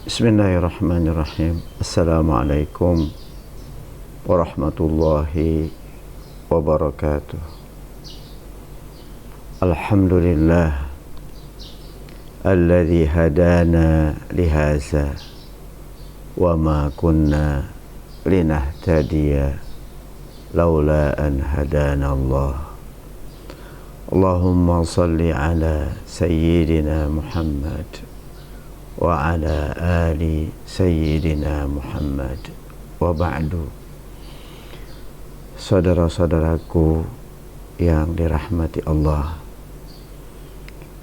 Bismillahirrahmanirrahim. Assalamualaikum warahmatullahi wabarakatuh. Alhamdulillah alladzi hadana lihaza wa ma kunna linahtadiya laula an hadana Allah. Allahumma salli ala sayyidina Muhammad wa ala ali sayyidina Muhammad wa ba'du. Saudara-saudaraku yang dirahmati Allah,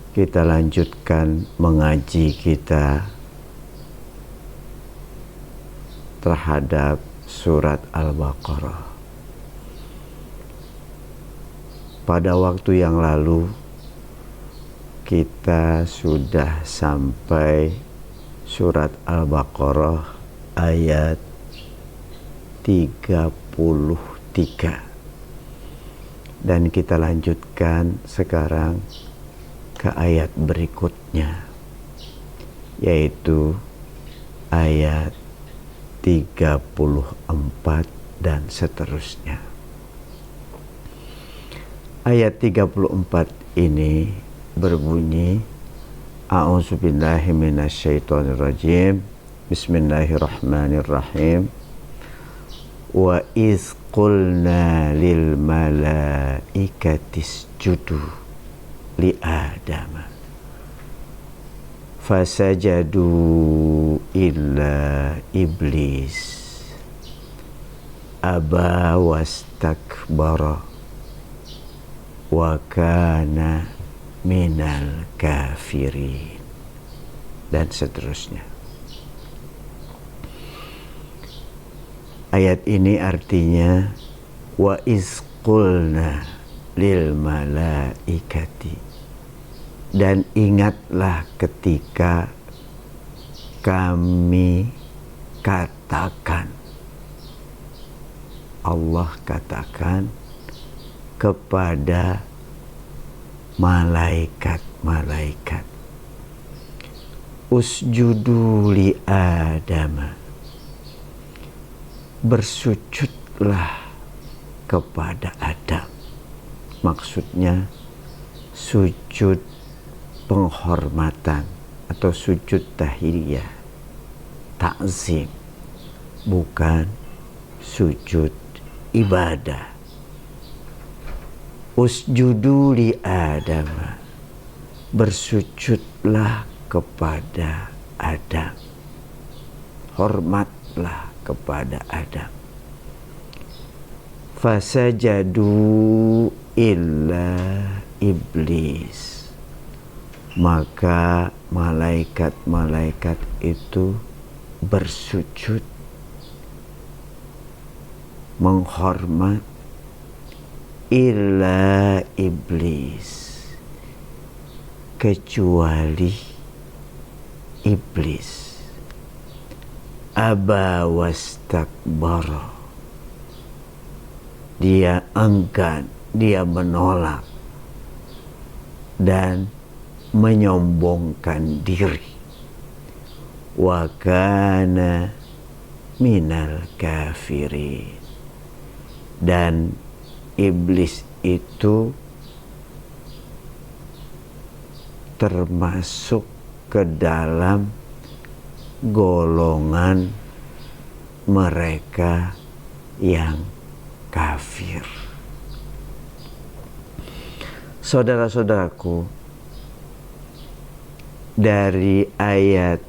kita lanjutkan mengaji kita terhadap surat Al-Baqarah. Pada waktu yang lalu kita sudah sampai surat Al-Baqarah ayat 33 dan kita lanjutkan sekarang ke ayat berikutnya, yaitu ayat 34 dan seterusnya. Ayat 34 ini berbunyi, A'udzubillahi minasyaitonirrajim. Bismillahirrahmanirrahim. Wa iz qulna lil malaikati isjudu li Adama fasajadu illa iblis aba wastakbara wa kana minal kafirin, dan seterusnya. Ayat ini artinya wa iz qulna lil malaikati, dan ingatlah ketika kami katakan, Allah katakan kepada malaikat-malaikat, usjudu li Adama, bersujudlah kepada Adam. Maksudnya sujud penghormatan atau sujud tahiyah, ta'zim, bukan sujud ibadah. Usjudu li Adam, bersujudlah kepada Adam, hormatlah kepada Adam. Fasajadu illa iblis, maka malaikat-malaikat itu bersujud menghormat illa iblis, kecuali iblis. Aba wastakbara, dia enggan, dia menolak dan menyombongkan diri. Wa kana minal kafirin, dan iblis itu termasuk ke dalam golongan mereka yang kafir. Saudara-saudaraku, dari ayat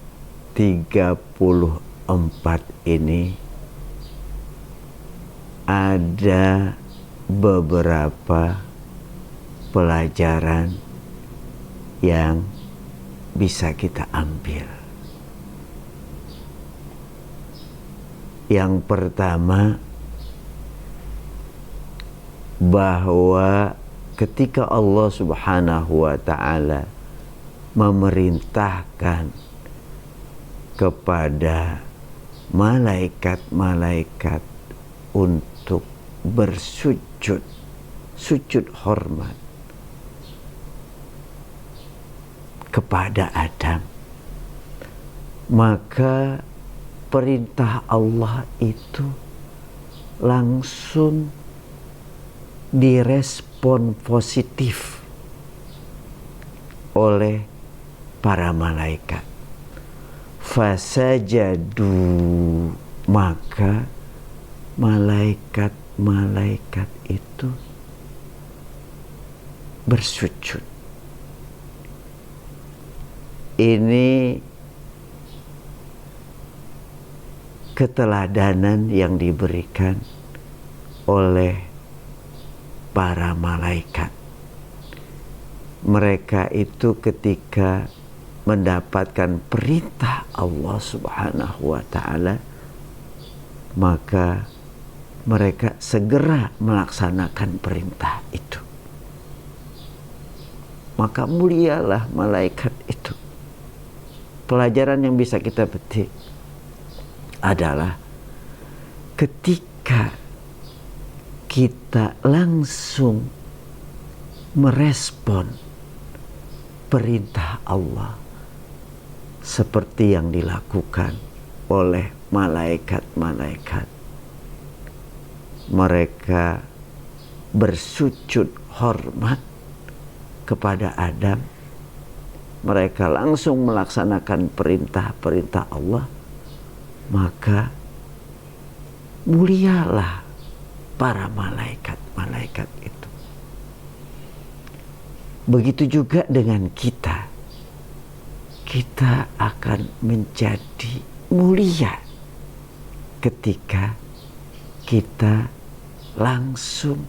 34 ini ada beberapa pelajaran yang bisa kita ambil. Yang pertama, bahwa ketika Allah Subhanahu wa ta'ala memerintahkan kepada malaikat-malaikat untuk bersujud, sujud hormat kepada Adam, maka perintah Allah itu langsung direspon positif oleh para malaikat. Fasajadu, maka malaikat-malaikat itu bersujud. Ini keteladanan yang diberikan oleh para malaikat. Mereka itu ketika mendapatkan perintah Allah Subhanahu wa ta'ala, maka mereka segera melaksanakan perintah itu. Maka mulialah malaikat itu. Pelajaran yang bisa kita petik adalah ketika kita langsung merespon perintah Allah seperti yang dilakukan oleh malaikat-malaikat. Mereka bersujud hormat kepada Adam. Mereka langsung melaksanakan perintah-perintah Allah. Maka mulialah para malaikat-malaikat itu. Begitu juga dengan kita. Kita akan menjadi mulia ketika kita langsung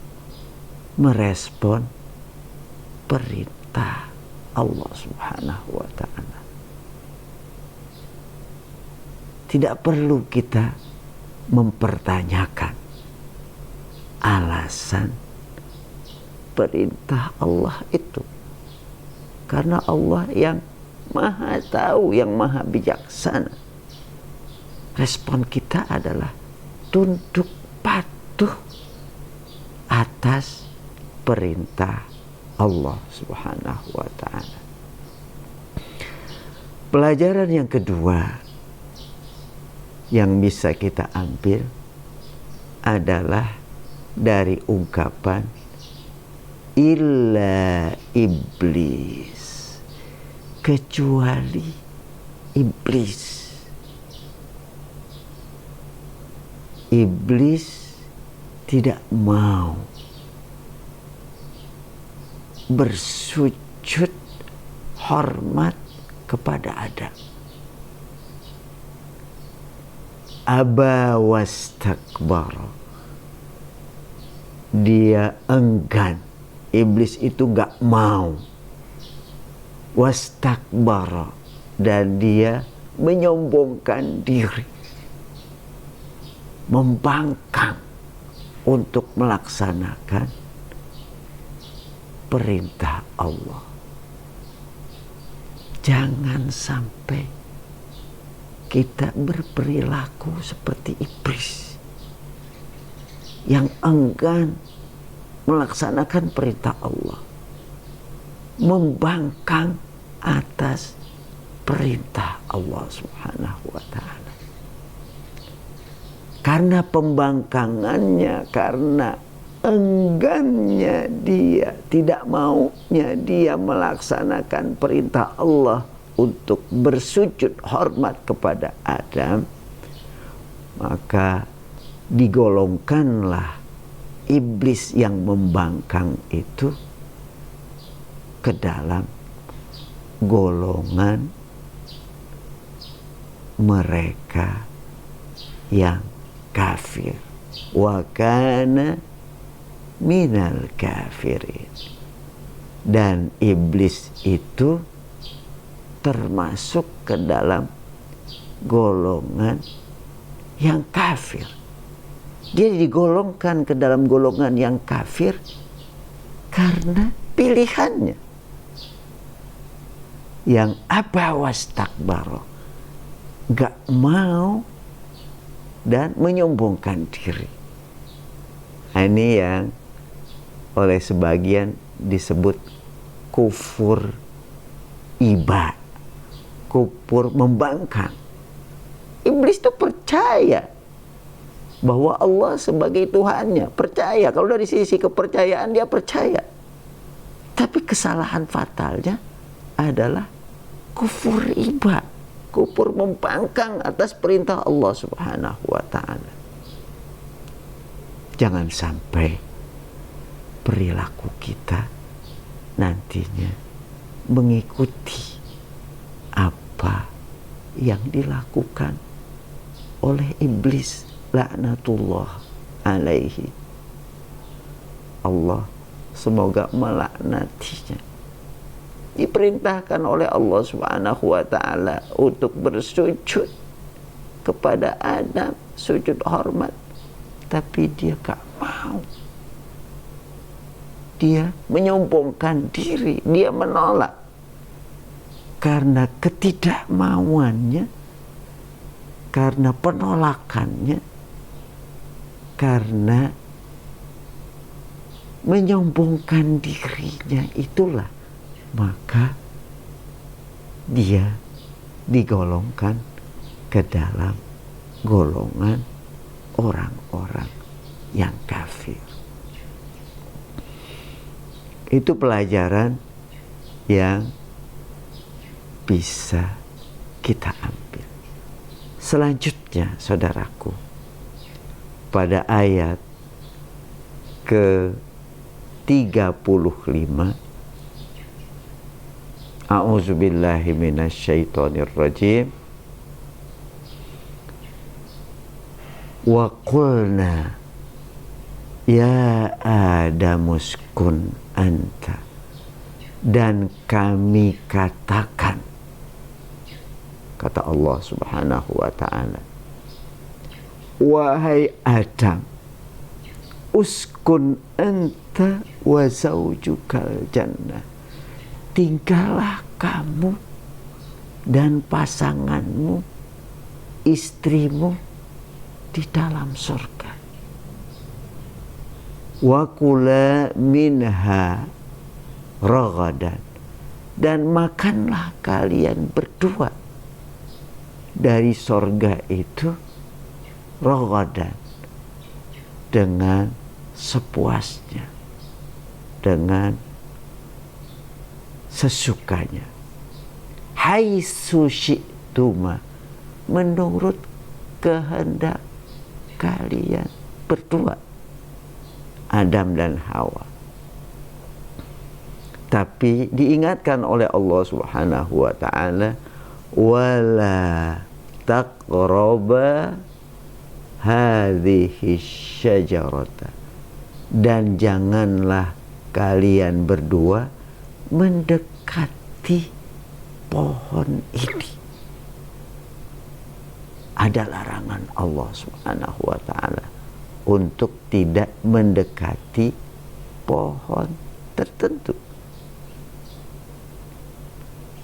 merespon perintah Allah Subhanahu wa ta'ala. Tidak perlu kita mempertanyakan alasan perintah Allah itu, karena Allah yang maha tahu, yang maha bijaksana. Respon kita adalah tunduk patuh atas perintah Allah Subhanahu wa ta'ala. Pelajaran yang kedua yang bisa kita ambil adalah dari ungkapan illa iblis, kecuali iblis. Iblis tidak mau bersujud hormat kepada Adam. Aba wastakbara, dia enggan. Iblis itu gak mau. Wastakbara, dan dia menyombongkan diri, membangkang untuk melaksanakan perintah Allah. Jangan sampai kita berperilaku seperti iblis yang enggan melaksanakan perintah Allah, membangkang atas perintah Allah Subhanahu wa ta'ala. Karena pembangkangannya, karena enggannya dia, tidak maunya dia melaksanakan perintah Allah untuk bersujud hormat kepada Adam, maka digolongkanlah iblis yang membangkang itu ke dalam golongan mereka yang kafir. Wa kana minal kafirin. Dan iblis itu termasuk ke dalam golongan yang kafir. Dia digolongkan ke dalam golongan yang kafir karena pilihannya yang aba wastakbara, gak mau dan menyombongkan diri. Nah, ini yang oleh sebagian disebut kufur iba, kufur membangkang. Iblis itu percaya bahwa Allah sebagai Tuhannya, percaya, kalau dari sisi kepercayaan dia percaya. Tapi kesalahan fatalnya adalah kufur iba, kufur membangkang atas perintah Allah Subhanahu wa ta'ala. Jangan sampai perilaku kita nantinya mengikuti apa yang dilakukan oleh iblis laknatullah alaihi. Allah semoga melaknatinya. Diperintahkan oleh Allah Subhanahu wa ta'ala untuk bersujud kepada Adam, sujud hormat, tapi dia gak mau. Dia menyombongkan diri, dia menolak karena ketidakmauannya, karena penolakannya, karena menyombongkan dirinya itulah, maka dia digolongkan ke dalam golongan orang-orang yang kafir. Itu pelajaran yang bisa kita ambil. Selanjutnya, saudaraku, pada ayat ke-35, A'udzubillahi minasyaitonirrajim. Wa qulna ya Adamuskun anta, dan kami katakan, kata Allah Subhanahu wa ta'ala, wahai Adam, uskun anta wa zaujukal jannah, tinggallah kamu dan pasanganmu, istrimu di dalam surga. Wa kula minha ragadan, dan makanlah kalian berdua dari surga itu ragadan, dengan sepuasnya, dengan sesukanya, haitsu syi'tuma, menurut kehendak kalian berdua, Adam dan Hawa. Tapi diingatkan oleh Allah Subhanahu wa ta'ala, wala taqraba hadhihi syajarata, dan janganlah kalian berdua mendekati pohon ini. Ada larangan Allah Subhanahu wa ta'ala untuk tidak mendekati pohon tertentu.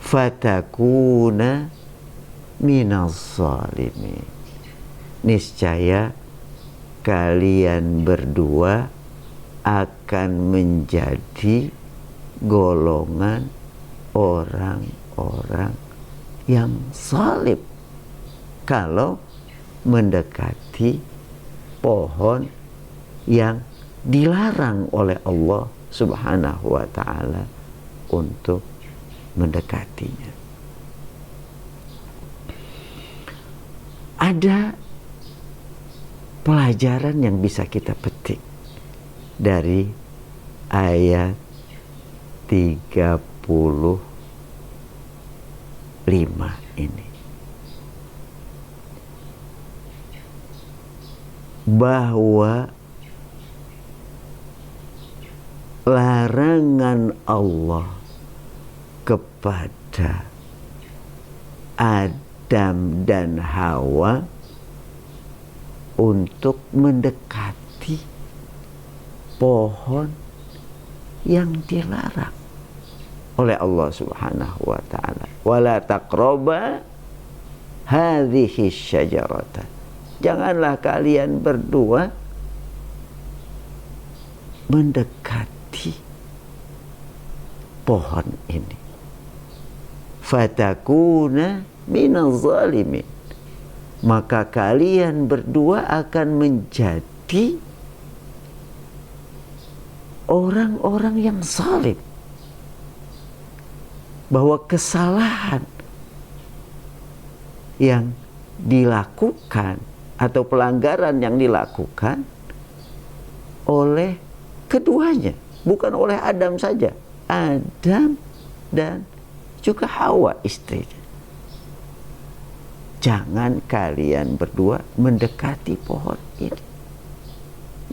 Fatakuna minaz zalimin, niscaya kalian berdua akan menjadi golongan orang-orang yang zalim kalau mendekati pohon yang dilarang oleh Allah Subhanahu wa ta'ala untuk mendekatinya. Ada pelajaran yang bisa kita petik dari ayat 35 ini, bahwa larangan Allah kepada Adam dan Hawa untuk mendekati pohon yang dilarang oleh Allah Subhanahu wa taala. Wala taqraba hadhihi syajarata. Janganlah kalian berdua mendekati pohon ini. Fatakuna minaz zalimin. Maka kalian berdua akan menjadi orang-orang yang zalim. Bahwa kesalahan yang dilakukan atau pelanggaran yang dilakukan oleh keduanya, bukan oleh Adam saja, Adam dan juga Hawa istrinya. Jangan kalian berdua mendekati pohon ini.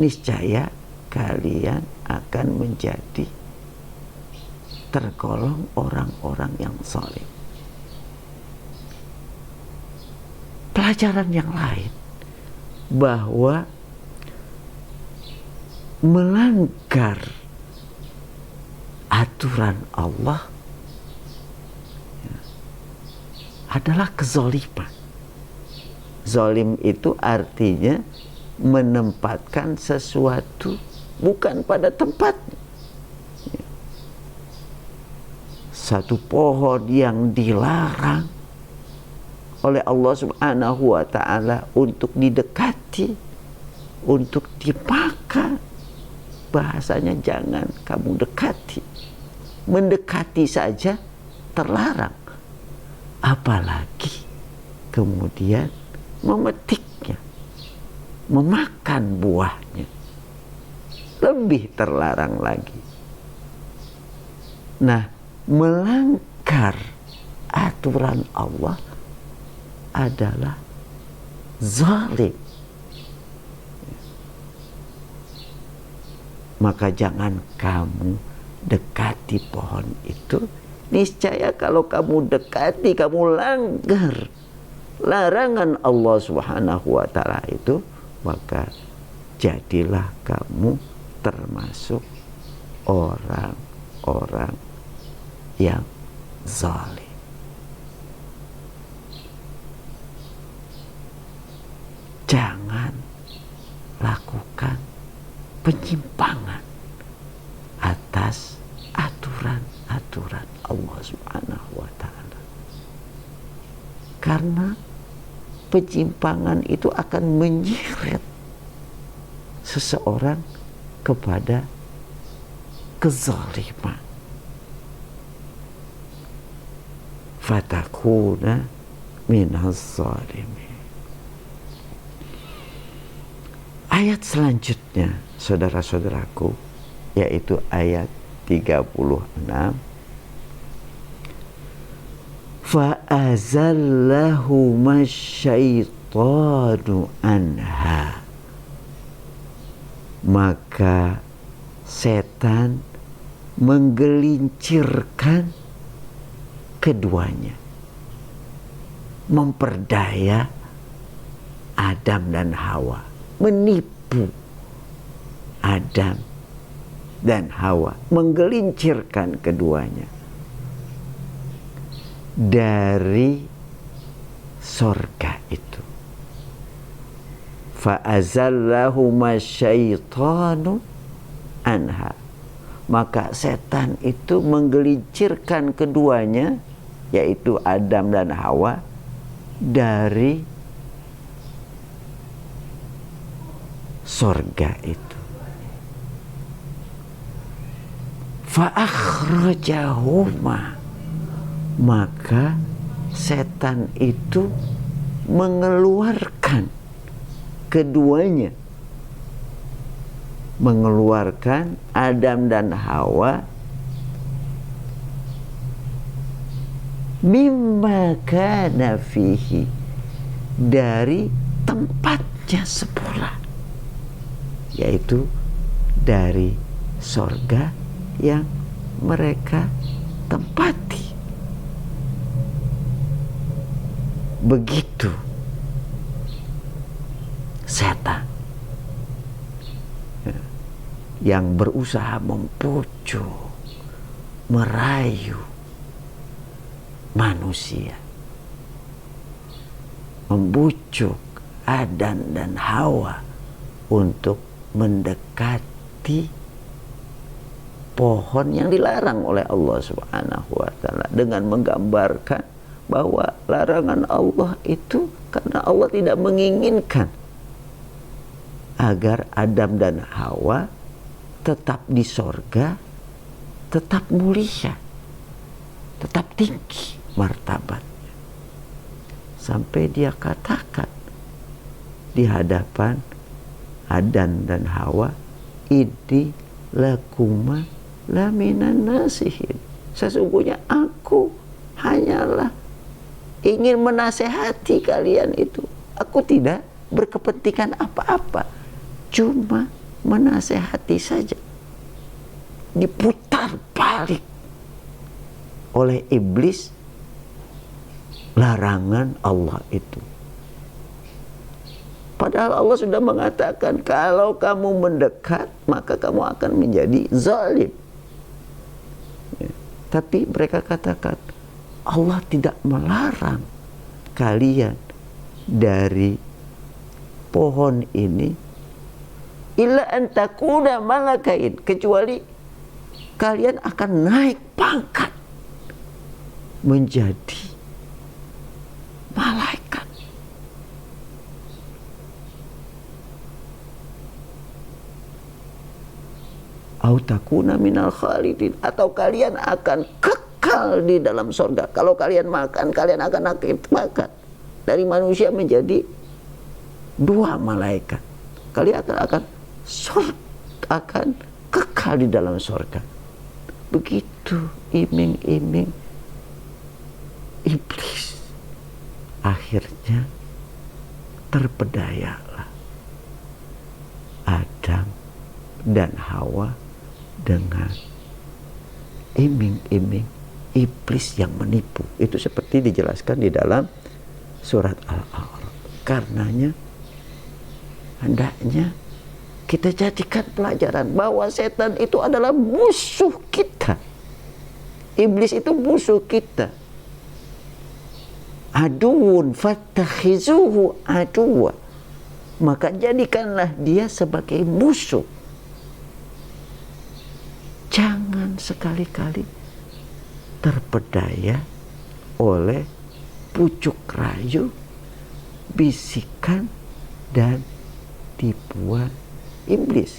Niscaya kalian akan menjadi tergolong orang-orang yang zalim. Pelajaran yang lain bahwa melanggar aturan Allah adalah kezaliman. Zalim itu artinya menempatkan sesuatu bukan pada tempatnya. Satu pohon yang dilarang oleh Allah Subhanahu wa taala untuk didekati, untuk dimakan. Bahasanya jangan kamu dekati. Mendekati saja terlarang. Apalagi kemudian memetiknya, memakan buahnya. Lebih terlarang lagi. Nah, melanggar aturan Allah adalah zalim. Maka jangan kamu dekati pohon itu. Niscaya kalau kamu dekati, kamu langgar larangan Allah Subhanahu wa taala itu, maka jadilah kamu termasuk orang-orang yang zalim. Jangan lakukan penyimpangan atas aturan-aturan Allah Subhanahu wa taala. Karena penyimpangan itu akan menyeret seseorang kepada kezaliman. Fatakuna minaz zalimin. Ayat selanjutnya, saudara-saudaraku, yaitu ayat 36. Fa'azallahuma syaitanu anha. Maka setan menggelincirkan keduanya, memperdaya Adam dan Hawa, menipu Adam dan Hawa, menggelincirkan keduanya dari sorga itu. Fa'azallahuma syaitanu anha. Maka setan itu menggelincirkan keduanya, yaitu Adam dan Hawa, dari sorga itu. Fa'akhrajahuma. Maka setan itu mengeluarkan keduanya, mengeluarkan Adam dan Hawa mimma kana fihi, dari tempatnya semula, yaitu dari sorga yang mereka tempati. Begitu setan yang berusaha membujuk, merayu manusia, membujuk Adam dan Hawa untuk mendekati pohon yang dilarang oleh Allah Subhanahu wa taala, dengan menggambarkan bahwa larangan Allah itu karena Allah tidak menginginkan agar Adam dan Hawa tetap di sorga, tetap mulia, tetap tinggi martabatnya, sampai dia katakan di hadapan Adam dan Hawa, ini lakuma laminan nasihin, sesungguhnya aku hanyalah ingin menasehati kalian itu, aku tidak berkepentingan apa-apa, cuma menasehati saja. Diputar balik oleh iblis larangan Allah itu. Padahal Allah sudah mengatakan kalau kamu mendekat maka kamu akan menjadi zalim. Ya. Tapi mereka katakan Allah tidak melarang kalian dari pohon ini illa an takuna malakain, kecuali kalian akan naik pangkat menjadi malaikat. Au takuna minal khalidin, atau kalian akan kekal di dalam surga. Kalau kalian makan, kalian akan naik pangkat dari manusia menjadi 2 malaikat. Kalian akan kekal di dalam surga. Begitu iming-iming iblis, akhirnya terpedayalah Adam dan Hawa dengan iming-iming iblis yang menipu. Itu seperti dijelaskan di dalam surat Al-A'raf. Karenanya hendaknya kita jadikan pelajaran bahwa setan itu adalah musuh kita. Iblis itu musuh kita. Aduun fattakhizuhu aduwa, maka jadikanlah dia sebagai musuh. Jangan sekali-kali terpedaya oleh pucuk rayu, bisikan dan tipuan iblis.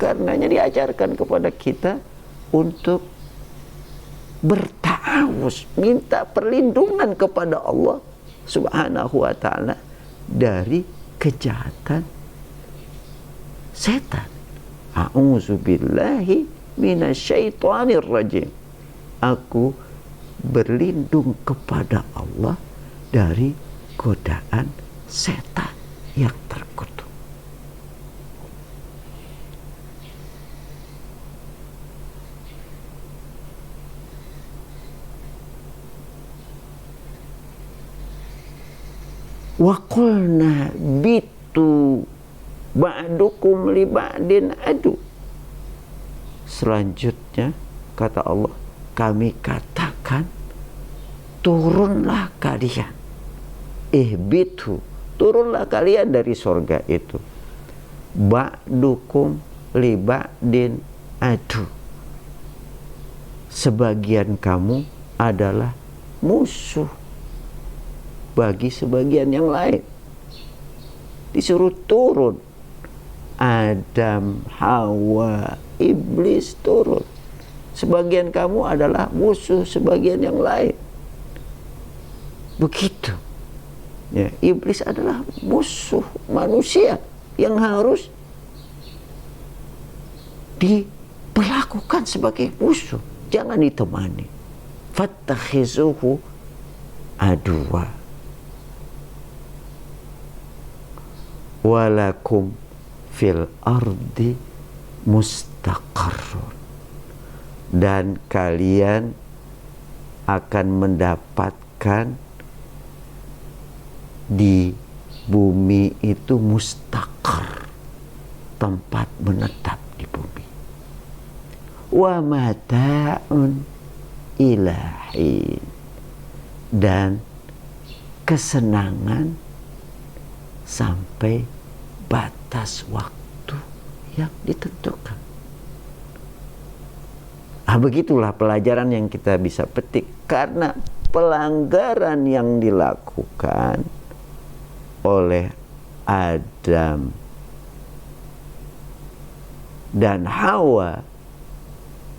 Karenanya diajarkan kepada kita untuk berta'awuz, minta perlindungan kepada Allah Subhanahu wa ta'ala dari kejahatan setan. A'udzubillahi minasyaitonir rajim. Aku berlindung kepada Allah dari godaan setan yang terkutuk. Wa qulna bitu ba'dukum li ba'din adu. Selanjutnya kata Allah, kami katakan turunlah kalian, ihbitu, turunlah kalian dari surga itu, ba'dukum li ba'din adu, sebagian kamu adalah musuh bagi sebagian yang lain. Disuruh turun, Adam, Hawa, iblis turun. Sebagian kamu adalah musuh sebagian yang lain. Begitu. Ya, iblis adalah musuh manusia yang harus diperlakukan sebagai musuh. Jangan ditemani. Fattakhizuhu aduwa. Walakum fil ardi mustaqarrun, dan kalian akan mendapatkan di bumi itu mustaqar, tempat menetap di bumi. Wa mata'un ilahi, dan kesenangan sampai batas waktu yang ditentukan. Begitulah pelajaran yang kita bisa petik, karena pelanggaran yang dilakukan oleh Adam dan Hawa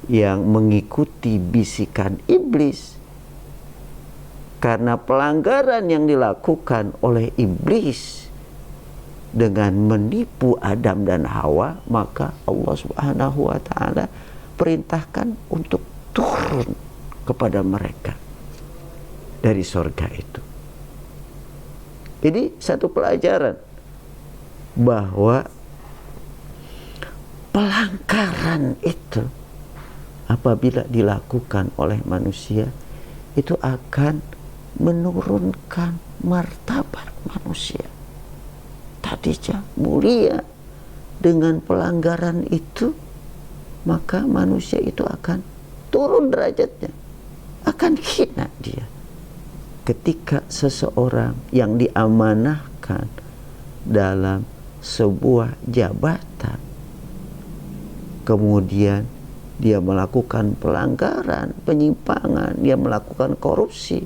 yang mengikuti bisikan iblis. Karena pelanggaran yang dilakukan oleh iblis dengan menipu Adam dan Hawa, maka Allah Subhanahu wa ta'ala perintahkan untuk turun kepada mereka dari surga itu. Jadi satu pelajaran bahwa pelanggaran itu apabila dilakukan oleh manusia itu akan menurunkan martabat manusia. Tadinya mulia, dengan pelanggaran itu maka manusia itu akan turun derajatnya, akan hina dia. Ketika seseorang yang diamanahkan dalam sebuah jabatan kemudian dia melakukan pelanggaran, penyimpangan, dia melakukan korupsi,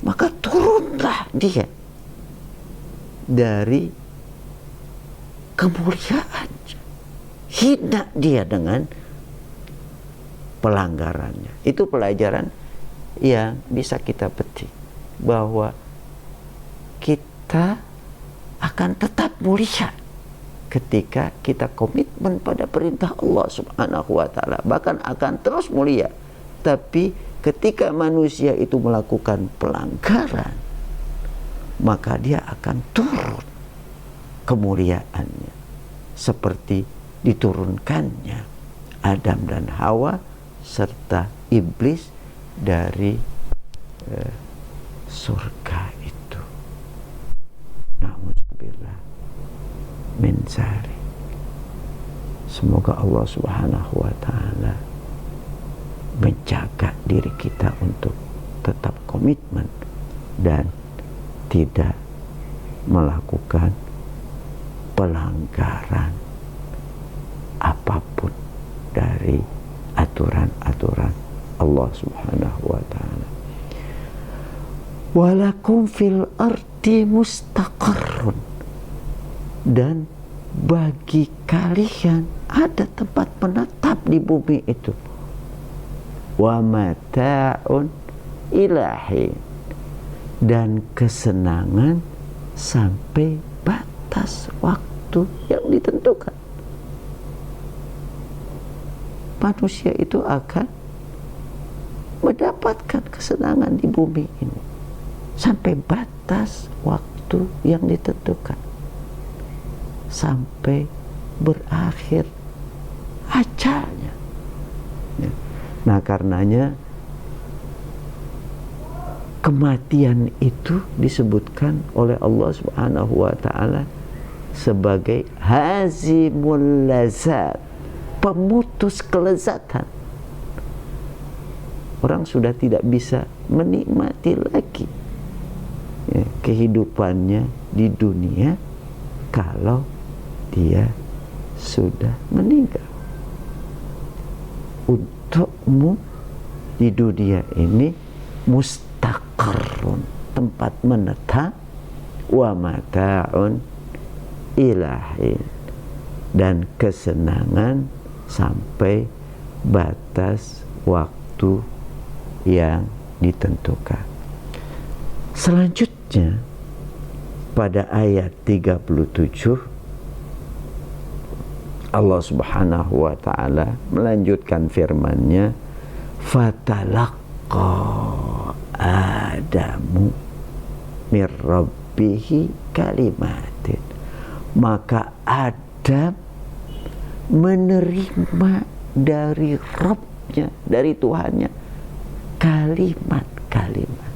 maka turunlah dia dari kemuliaannya, hina dia dengan pelanggarannya. Itu pelajaran yang bisa kita petik, bahwa kita akan tetap mulia ketika kita komitmen pada perintah Allah Subhanahu wa ta'ala, bahkan akan terus mulia. Tapi ketika manusia itu melakukan pelanggaran, maka dia akan turun kemuliaannya seperti diturunkannya Adam dan Hawa serta iblis dari surga itu. Na'udzubillah min zalik. Semoga Allah Subhanahu wa ta'ala menjaga diri kita untuk tetap komitmen dan tidak melakukan pelanggaran apapun dari aturan-aturan Allah Subhanahu wa ta'ala. Walakum fil ardi mustaqarrun, dan bagi kalian ada tempat menetap di bumi itu. Wa mata'un ilahi, dan kesenangan sampai batas waktu yang ditentukan. Manusia itu akan mendapatkan kesenangan di bumi ini sampai batas waktu yang ditentukan, sampai berakhir ajalnya. Nah, karenanya kematian itu disebutkan oleh Allah Subhanahu wa ta'ala sebagai hazimul lazat, pemutus kelezatan. Orang sudah tidak bisa menikmati lagi kehidupannya di dunia kalau dia sudah meninggal. Untukmu di dunia ini mustaqarrun, tempat menetap, wa mata'un ilahi, dan kesenangan sampai batas waktu yang ditentukan. Selanjutnya pada ayat 37 Allah Subhanahu wa ta'ala melanjutkan firman-Nya, fatalaqqa Adamu mir rabbihi kalimatin, maka Adam menerima dari Rabb-Nya, dari Tuhannya, kalimat-kalimat.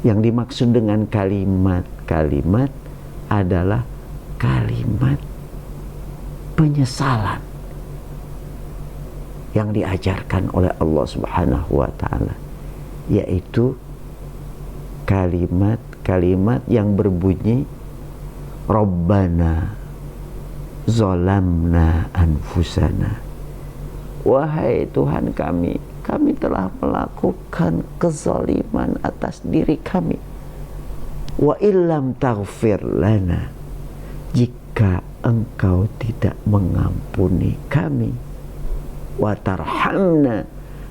Yang dimaksud dengan kalimat-kalimat adalah kalimat penyesalan yang diajarkan oleh Allah Subhanahu wa ta'ala, yaitu kalimat-kalimat yang berbunyi Rabbana zalamna anfusana, wahai Tuhan kami telah melakukan kezaliman atas diri kami. Wa illam taghfir lana, jika engkau tidak mengampuni kami, wa tarhamna,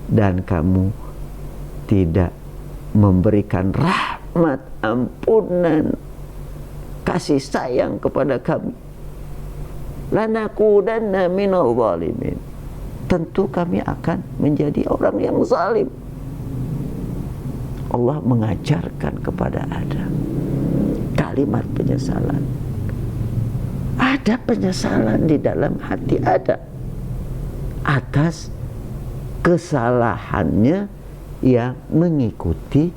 dan kamu tidak memberikan rahmat, ampunan, kasih sayang kepada kami, lanakudanna minal zalimin, tentu kami akan menjadi orang yang zalim. Allah mengajarkan kepada Adam kalimat penyesalan. Ada penyesalan di dalam hati Adam atas kesalahannya yang mengikuti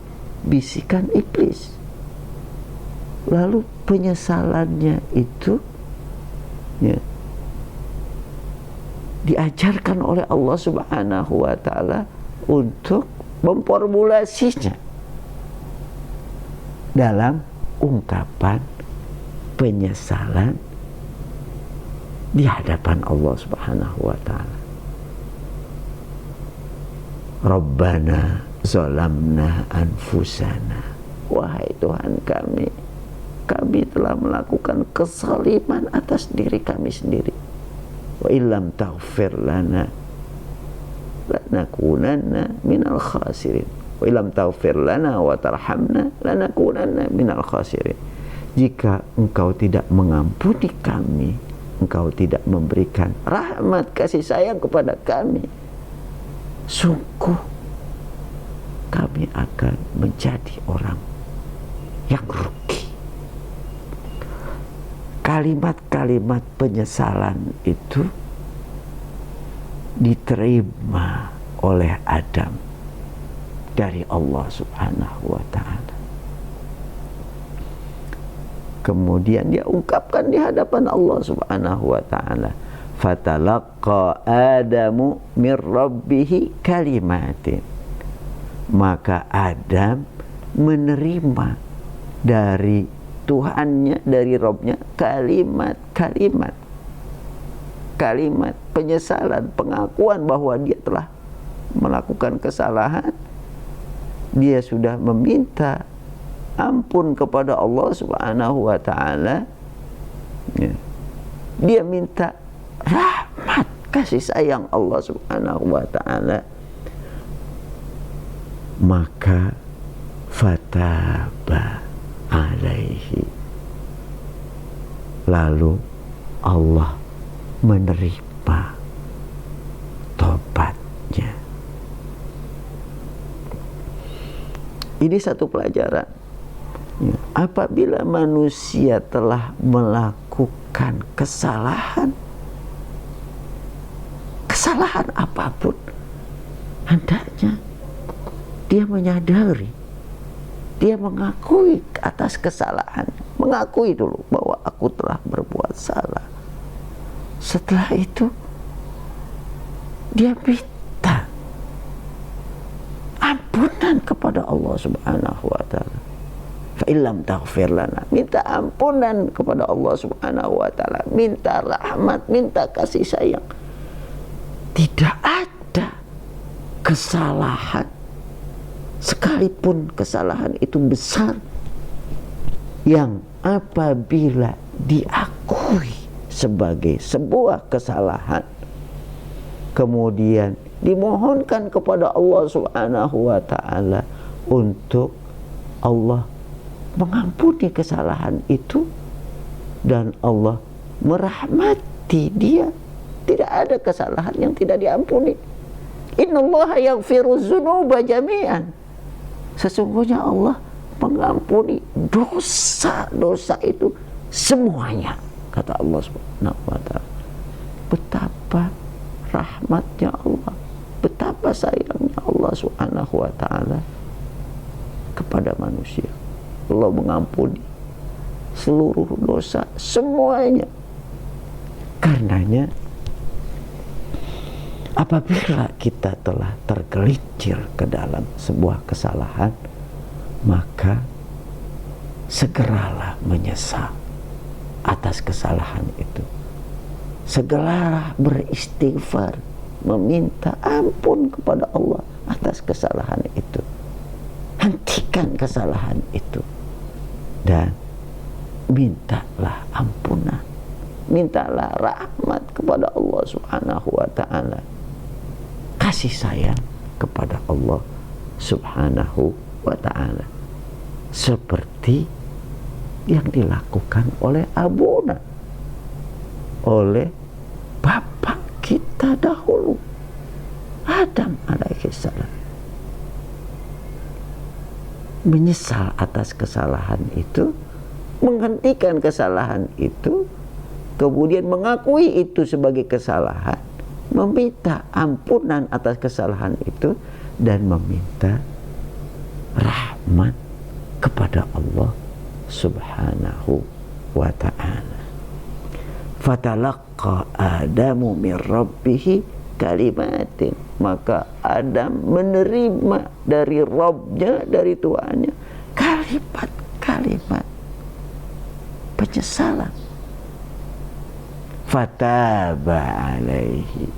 bisikan iblis. Lalu penyesalannya itu diajarkan oleh Allah Subhanahu wa ta'ala untuk memformulasinya dalam ungkapan penyesalan di hadapan Allah Subhanahu wa ta'ala. Rabbana zalamna anfusana, wahai Tuhan kami telah melakukan kezaliman atas diri kami sendiri. Wa illam taghfir lana lanakunanna minal khasirin. Wa illam taghfir lana wa tarhamna lanakunanna minal khasirin. Jika engkau tidak mengampuni kami, engkau tidak memberikan rahmat kasih sayang kepada kami, sungguh kami akan menjadi orang yang rugi. Kalimat-kalimat penyesalan itu diterima oleh Adam dari Allah Subhanahu wa ta'ala. Kemudian dia ungkapkan di hadapan Allah Subhanahu wa ta'ala, fatalaqqa Adamu min rabbihi kalimatin, maka Adam menerima dari Tuhannya, dari Robnya, kalimat penyesalan, pengakuan bahwa dia telah melakukan kesalahan. Dia sudah meminta ampun kepada Allah Subhanahu wa ta'ala, dia minta rahmat kasih sayang Allah Subhanahu wa ta'ala, maka fataba alaihi, lalu Allah menerima tobatnya. Ini satu pelajaran. Apabila manusia telah melakukan kesalahan apapun, hendaknya dia menyadari, dia mengakui atas kesalahan, mengakui dulu bahwa aku telah berbuat salah. Setelah itu dia minta ampunan kepada Allah Subhanahu wa ta'ala. Fa illam taghfir lana, minta ampunan kepada Allah Subhanahu wa ta'ala, minta rahmat, minta kasih sayang. Tidak ada kesalahan, sekalipun kesalahan itu besar, yang apabila diakui sebagai sebuah kesalahan, kemudian dimohonkan kepada Allah Subhanahu wa ta'ala untuk Allah mengampuni kesalahan itu, dan Allah merahmati dia, tidak ada kesalahan yang tidak diampuni. Innallaha yaghfiru dzunuba jami'an, sesungguhnya Allah mengampuni dosa-dosa itu semuanya, kata Allah Subhanahu wa ta'ala. Betapa rahmatnya Allah, betapa sayangnya Allah Subhanahu wa ta'ala kepada manusia. Allah mengampuni seluruh dosa, semuanya. Karenanya apabila kita telah tergelincir ke dalam sebuah kesalahan, maka segeralah menyesal atas kesalahan itu. Segeralah beristighfar, meminta ampun kepada Allah atas kesalahan itu. Hentikan kesalahan itu dan mintalah ampunan, mintalah rahmat kepada Allah Subhanahu wa ta'ala, kasih sayang kepada Allah Subhanahu wa ta'ala, seperti yang dilakukan oleh abuna, oleh bapak kita dahulu, Adam alaihissalam. Menyesal atas kesalahan itu, menghentikan kesalahan itu, kemudian mengakui itu sebagai kesalahan, meminta ampunan atas kesalahan itu, dan meminta rahmat kepada Allah Subhanahu wa ta'ala. Fatalaqqa Adamu min rabbih kalimatin, maka Adam menerima dari Rabbnya, dari Tuhannya, kalimat-kalimat penyesalan. Fataba alaihi,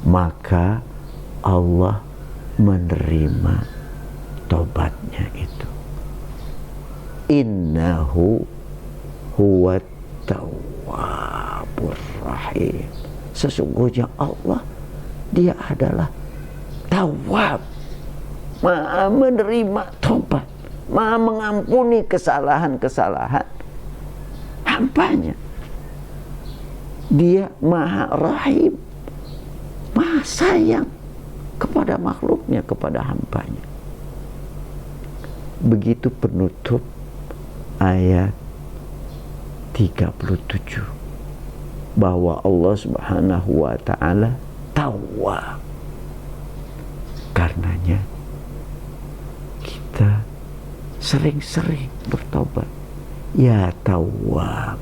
maka Allah menerima tobatnya itu. Innahu huwat tawwabur rahim, sesungguhnya Allah, dia adalah Tawwab, Maha menerima tobat, Maha mengampuni kesalahan-kesalahan hambanya. Dia Maha Rahim, Maha sayang kepada makhluknya, kepada hambanya. Begitu penutup ayat 37, bahwa Allah Subhanahu wa ta'ala Tawwab. Karenanya kita sering-sering bertobat. Ya Tawwab,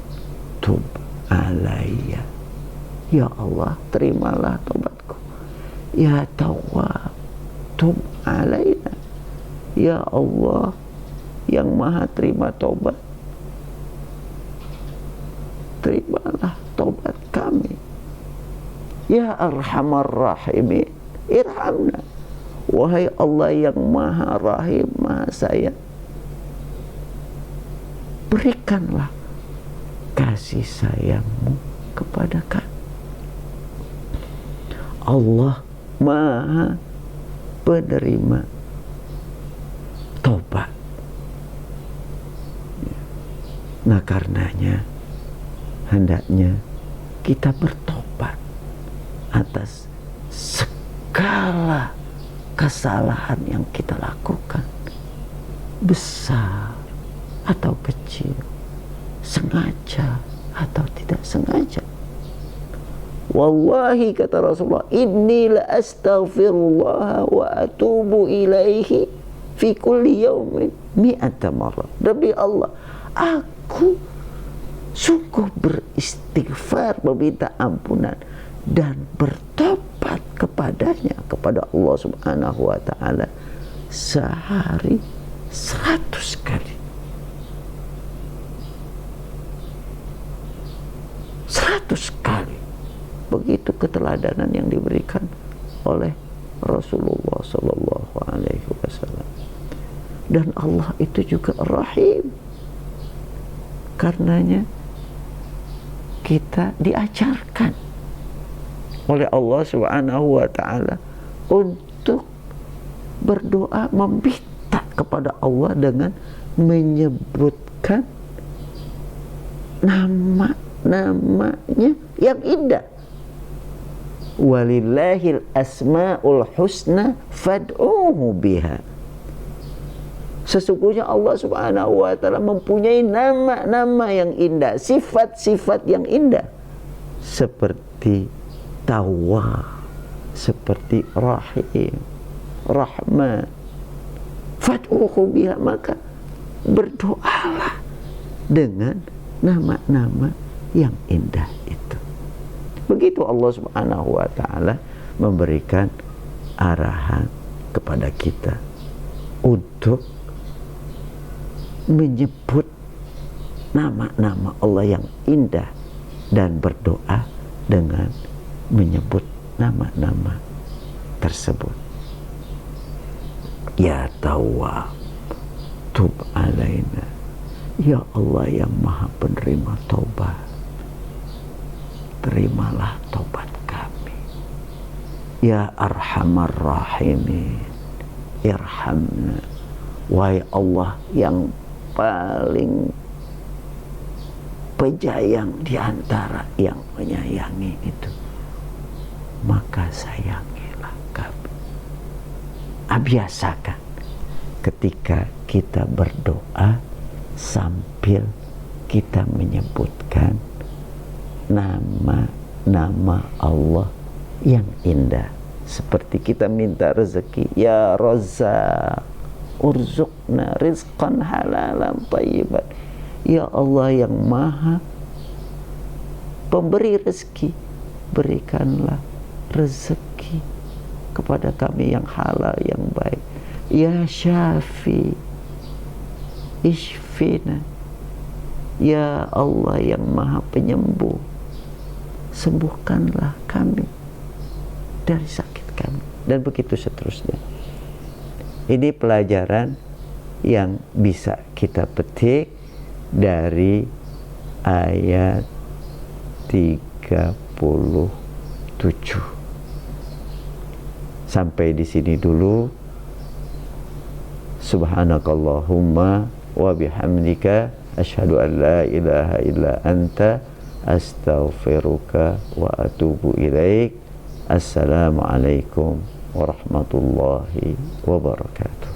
tub alayya, ya Allah, terimalah tobatku. Ya Tawwab, tub alayna, ya Allah yang Maha terima tobat, terimalah tobat kami. Ya Arhamar Rahimin, irhamna, wahai Allah yang Maha Rahim, Maha Sayang, berikanlah kasih sayangmu kepada kami. Allah Maha penerima tobat. Nah, karenanya hendaknya kita bertobat atas segala kesalahan yang kita lakukan, besar atau kecil, sengaja atau tidak sengaja. Wallahi, kata Rasulullah, inni la astaghfirullah wa atubu ilaihi fi kulli yawmin mi'ata marrah. Demi Allah, aku sungguh beristighfar, meminta ampunan dan bertobat kepadanya, kepada Allah Subhanahu wa ta'ala, sehari 100 kali. 100 kali. Begitu keteladanan yang diberikan oleh Rasulullah sallallahu alaihi wasallam. Dan Allah itu juga Rahim. Karenanya kita diajarkan oleh Allah Subhanahu wa ta'ala untuk berdoa, meminta kepada Allah dengan menyebutkan nama-namanya yang indah. Walillahil asmaul husna fad'uhu biha. Sesungguhnya Allah Subhanahu wa ta'ala mempunyai nama-nama yang indah, sifat-sifat yang indah, seperti Tawwab, seperti Rahim, Rahman. Fad'uhu biha, maka berdoalah dengan nama-nama yang indah itu. Begitu Allah Subhanahu wa ta'ala memberikan arahan kepada kita untuk menyebut nama-nama Allah yang indah dan berdoa dengan menyebut nama-nama tersebut. Ya Tawwab, tub alaina. Ya Allah yang Maha penerima taubat, terimalah taubat kami. Ya Arhamar Rahimin, irhamna. Wahai Allah yang paling pejayang di antara yang menyayangi itu, maka sayangilah kami. Biasakan ketika kita berdoa sambil kita menyebutkan nama-nama Allah yang indah. Seperti kita minta rezeki, ya Razzaq urzuqna rizqan halalan thayyiban. Ya Allah yang Maha pemberi rezeki, berikanlah rezeki kepada kami yang halal, yang baik. Ya Syafi Ishfina. Ya Allah yang Maha penyembuh, sembuhkanlah kami dari sakit kami, dan begitu seterusnya. Ini pelajaran yang bisa kita petik dari ayat 37. Sampai di sini dulu. Subhanakallahumma wa bihamdika asyhadu an la ilaha illa anta astaghfiruka wa atubu ilaik. Assalamualaikum warahmatullahi wabarakatuh.